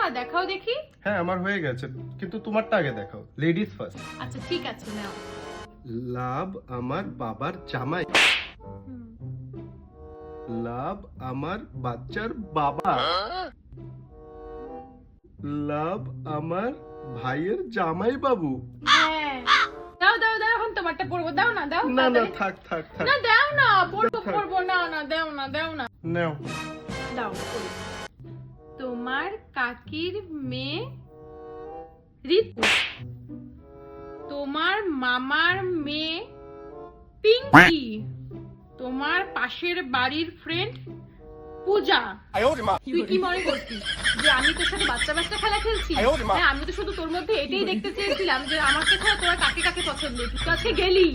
হওয়া? দেখাও দেখি। হ্যাঁ আমার হয়ে গেছে, কিন্তু তোমারটা আগে দেখাও। Ladies first. আচ্ছা ঠিক আছে, নাও। লাভ আমার বাবার জামাই, হুম। লাভ আমার বাচ্চার বাবা, লাভ আমার ভাইয়ের জামাই বাবু। হ্যাঁ, দাও দাও দাও, এখন তোমারটা পড়বো। দাও না, দাও না না তাড়াতাড়ি। থাক থাক থাক, না দাও না, পড়বো থাক। পড়বো। না না, দাও না, দাও না। নাও। দাও পড়ি। তোমার কাকির মেয়ে ঋতু, তোমার মামার মেয়ে পিঙ্কি, তোমার পাশের বাড়ির ফ্রেন্ড পূজা। তুই কি মনে করছিস যে আমি তোর সাথে বাচ্চা বাচ্চা খেলা খেলছি? হ্যাঁ, আমি তো শুধু তোর মধ্যে এটাই দেখতে চেয়েছিলাম যে আমাকে ছাড়া তোরা কাকে কাকে পছন্দ। তুই তো আজকে গেলি।